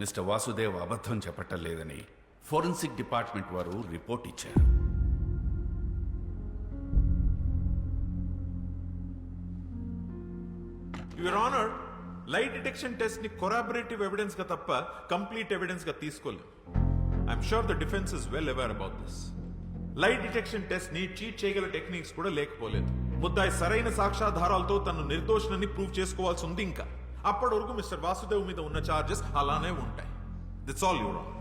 Mister Vasudev అబద్ధం చెప్పటం లేదని ఫోరెన్సిక్ డిపార్ట్మెంట్ వారు రిపోర్ట్ ఇచ్చారు. యువర్ ఆనర్, లై డిటెక్షన్ టెస్ట్ ని కొరాబరేటివ్ ఎవిడెన్స్ గా తప్ప కంప్లీట్ ఎవిడెన్స్ గా తీసుకోలేదు. I'm sure the defence is well aware about this. లై డిటెక్షన్ టెస్ట్ ని చీట్ చేయగల టెక్నిక్స్ కూడా లేకపోలేదు. ముద్దాయి సరైన సాక్ష్యాధారాలతో తను నిర్దోషులని ప్రూవ్ చేసుకోవాల్సి ఉంది. ఇంకా అప్పటి వరకు మిస్టర్ వాసుదేవ్ మీద ఉన్న చార్జెస్ అలానే ఉంటాయి. That's all your honour.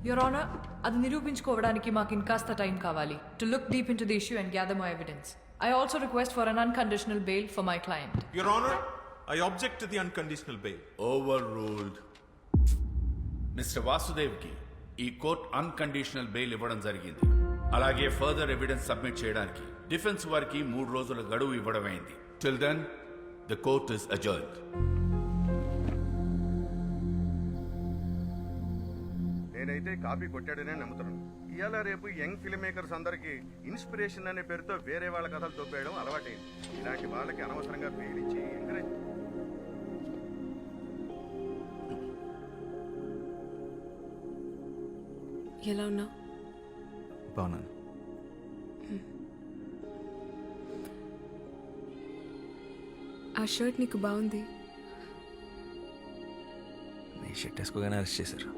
Your honour, అది నిరూపించుకోవడానికి మాకు ఇంకాస్త టైం కావాలి to look deep into the issue and gather my evidence. I also request for an unconditional bail for my client. Your honour, I object to the unconditional bail. Overruled. Mister వాసుదేవ్కి ఈ court unconditional bail ఇవ్వడం జరిగింది. అలాగే further evidence submit చేయడానికి defence వారికి 3 రోజుల గడువు ఇవ్వడమైంది. Till then the court is అజర్న్డ్. నేనైతే కాపీ కొట్టాడనే నమ్ముతున్నాను. ఇవాళ రేపు యంగ్ ఫిల్మ్ మేకర్స్ అందరికి ఇన్స్పిరేషన్ అనే పేరుతో వేరే వాళ్ళ కథలు తొప్పేయడం అలవాటైంది. ఇలాంటి వాళ్ళకి అనవసరంగా పేలిచ్చి ఎంకరేజ్. ఎలా ఉన్నావు? బాగున్నాను. ఆ షర్ట్ నీకు బాగుంది. నీ షర్ట్ వేసుకోగానే అరెస్ట్ చేశారు.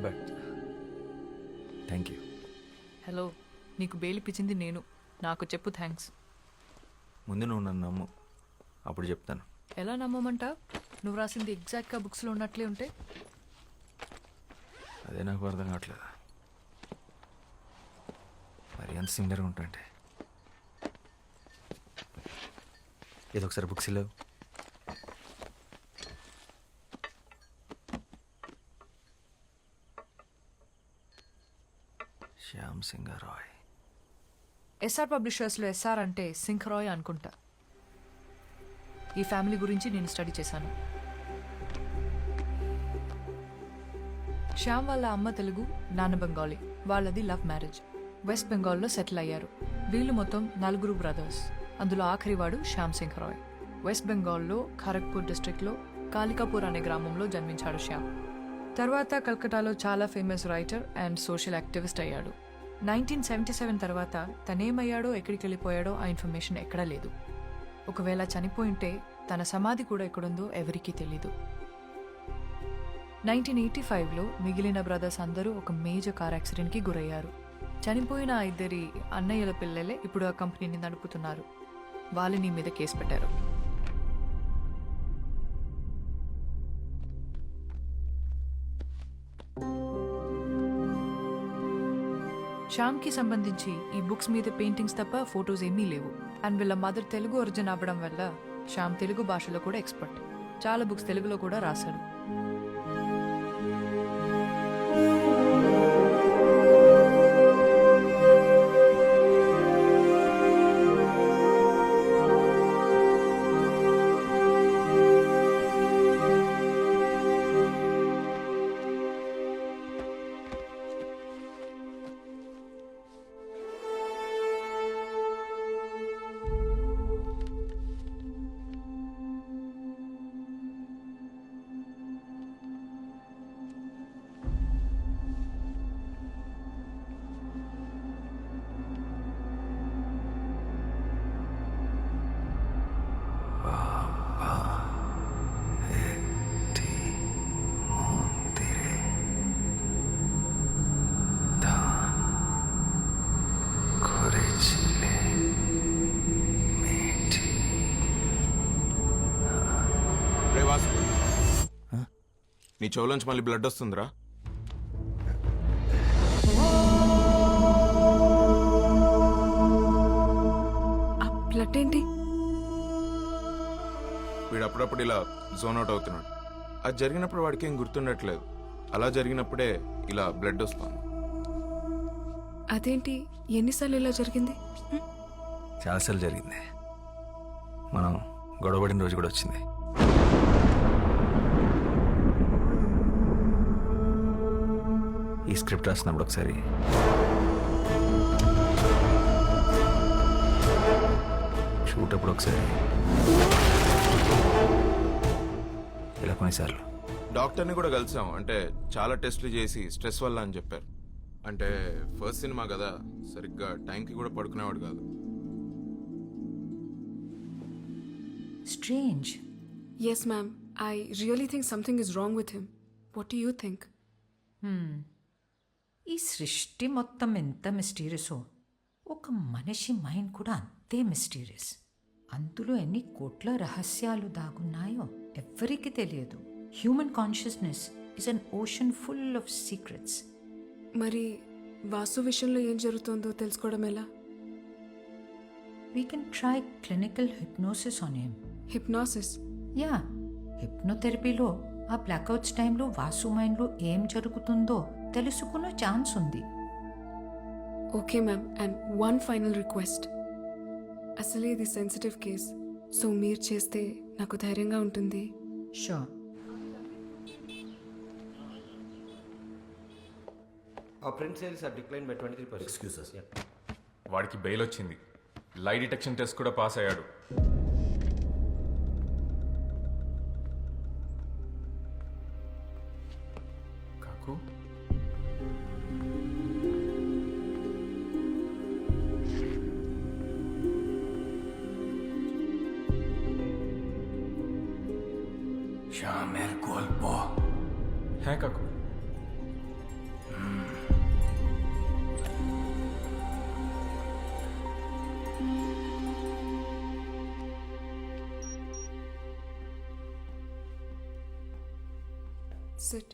But thank you. హలో, నీకు బెయిల్ ఇప్పించింది నేను. నాకు చెప్పు థ్యాంక్స్. ముందు నువ్వు నన్ను నమ్ము, అప్పుడు చెప్తాను. ఎలా నమ్మమంటావు? నువ్వు రాసింది ఎగ్జాక్ట్గా బుక్స్లో ఉన్నట్లే ఉంటే. అదే నాకు అర్థం కావట్లేదు. మరి ఎంత సిమిలర్గా ఉంటుంటే. ఏదో ఒకసారి బుక్స్ లేవు. శ్యామ్ సింగ్ రాయ్. ఎస్ఆర్ పబ్లిషర్స్లో ఎస్ఆర్ అంటే సింహరాయ్ అనుకుంటా. ఈ ఫ్యామిలీ గురించి నేను స్టడీ చేశాను. శ్యామ్ వాళ్ళ అమ్మ తెలుగు, నాన్న బెంగాలీ. వాళ్ళది లవ్ మ్యారేజ్. వెస్ట్ బెంగాల్లో సెటిల్ అయ్యారు. వీళ్ళు మొత్తం 4 బ్రదర్స్. అందులో ఆఖరివాడు శ్యామ్ సింగ్ రాయ్. వెస్ట్ బెంగాల్లో ఖరగ్పూర్ డిస్ట్రిక్ట్లో కాలికాపూర్ అనే గ్రామంలో జన్మించాడు శ్యామ్. తర్వాత కల్కటాలో చాలా famous writer and social activist అయ్యాడు. 1977 తర్వాత తనేమయ్యాడో ఎక్కడికి వెళ్ళిపోయాడో ఆ ఇన్ఫర్మేషన్ ఎక్కడా లేదు. ఒకవేళ చనిపోయింటే తన సమాధి కూడా ఎక్కడుందో ఎవరికీ తెలీదు. 1985లో మిగిలిన బ్రదర్స్ అందరూ ఒక మేజర్ కార్ యాక్సిడెంట్కి గురయ్యారు. చనిపోయిన 2 అన్నయ్యల పిల్లలే ఇప్పుడు ఆ కంపెనీని నడుపుతున్నారు. వాళ్ళని మీద కేసు పెట్టారు. శ్యామ్కి సంబంధించి ఈ బుక్స్ మీద పెయింటింగ్స్ తప్ప ఫొటోస్ ఏమీ లేవు. అండ్ వీళ్ళ మదర్ తెలుగు ఒరిజిన్ అవ్వడం వల్ల శ్యామ్ తెలుగు భాషలో కూడా ఎక్స్పర్ట్. చాలా బుక్స్ తెలుగులో కూడా రాశాడు. నీ చెవులోంచి మళ్ళీ బ్లడ్ వస్తుందిరా. బ్లడ్ ఏంటి? వీడు అప్పుడప్పుడు ఇలా జోన్ అవుట్ అవుతున్నాడు. అది జరిగినప్పుడు వాడికి ఏం గుర్తుండట్లేదు. అలా జరిగినప్పుడే ఇలా బ్లడ్ వస్తుంది. అదేంటి, ఎన్నిసార్లు ఇలా జరిగింది? చాలాసార్లు జరిగింది. మనం గొడవపడిన రోజు కూడా వచ్చింది. ఈ స్క్రిప్ట్ రాసినప్పుడు ఒకసారి షూట్ అప్పుడు ఒకసారి, ఇలా కొన్నిసార్లు. డాక్టర్ని కూడా కలిసాం. అంటే చాలా టెస్టులు చేసి స్ట్రెస్ వల్ల అని చెప్పారు. అంటే ఫస్ట్ సినిమా కదా, సరిగ్గా టైంకి కూడా పడుకునేవాడు కాదు. Strange. Yes, ma'am. I really think something is wrong with him. What do you think? ఈ సృష్టి మొత్తం ఎంత మిస్టీరియసో ఒక మనిషి మైండ్ కూడా అంతే మిస్టీరియస్. అందులో ఎన్ని కోట్ల రహస్యాలు దాగున్నాయో ఎవ్వరికీ తెలియదు. Human consciousness is an ocean full of secrets. మరి వాసు విషయంలో ఏం జరుగుతుందో తెలుసుకోవడం ఎలా? We can try clinical hypnosis on him. Hypnosis? Yeah, హిప్నోథెరపీలో ఆ బ్లాక్అవుట్స్ టైంలో వాసు మైండ్లో ఏం జరుగుతుందో తెలుసుకునే ఛాన్స్ ఉంది. Okay ma'am. And one final request. అసలే ఇది సెన్సిటివ్ కేస్, సో మీరు చేస్తే నాకు ధైర్యంగా ఉంటుంది. Sure. Our print sales have declined by 23%. Excuse us. Yeah. వాడికి బెయిల్ వచ్చింది. లై డిటెక్షన్ టెస్ట్ కూడా పాస్ అయ్యాడు. కాకు Shamir Golpo. హే కాకు, Sit.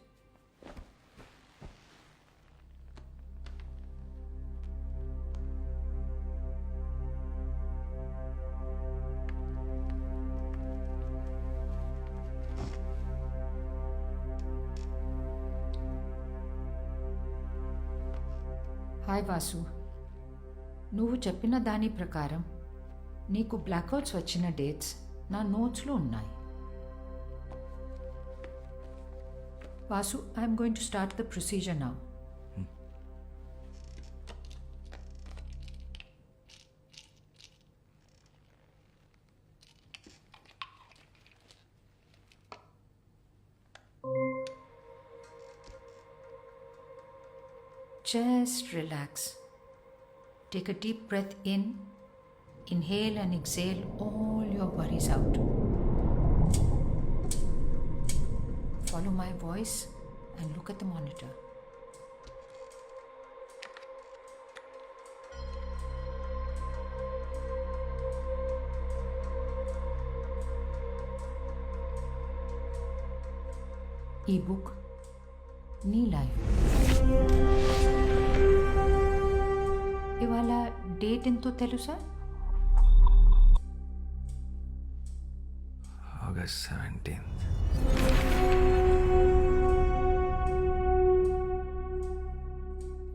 హాయ్ వాసు, నువ్వు చెప్పిన దాని ప్రకారం నీకు బ్లాక్అవుట్స్ వచ్చిన డేట్స్ నా నోట్స్లో ఉన్నాయి. Vasu, I'm going to start the procedure now. Just relax. Take a deep breath in. Inhale and exhale all your worries out. Follow my voice and look at the monitor. E-book, నీ life. ఇవాళ date ఎంతో తెలుసా? August 17th.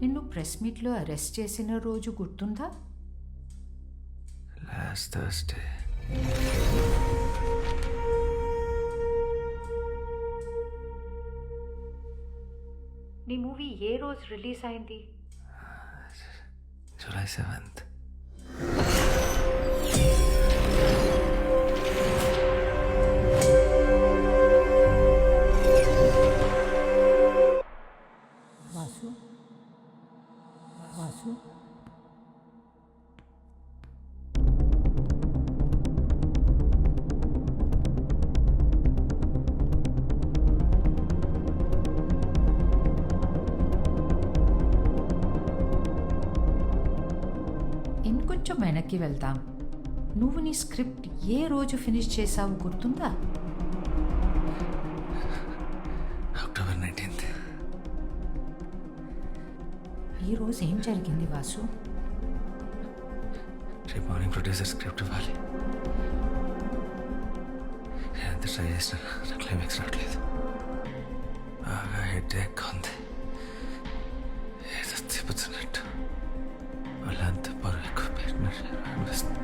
నిన్ను press మీట్లో arrest చేసిన రోజు గుర్తుందా? Last Thursday. నీ మూవీ ఏ రోజు రిలీజ్ అయింది? July 7th. వాసు, వాసు, ఇంకొంచెం వెనక్కి వెళ్దాం. నువ్వు నీ స్క్రిప్ట్ ఏ రోజు ఫినిష్ చేసావు గుర్తుందా? October 19th. ఈ రోజు ఏం జరిగింది వాసు? రేపు మార్నింగ్ ప్రొడ్యూసర్ స్క్రిప్ట్ ఇవ్వాలి. ఎంత ట్రై చేసినా నా క్లైమాక్స్ రావట్లేదు. బాగా హెడేక్ ఉంది. ఏదో తిప్పుతున్నట్టు వాళ్ళంతా బరువు ఎక్కువ పెట్టినట్టు అనిపిస్తుంది.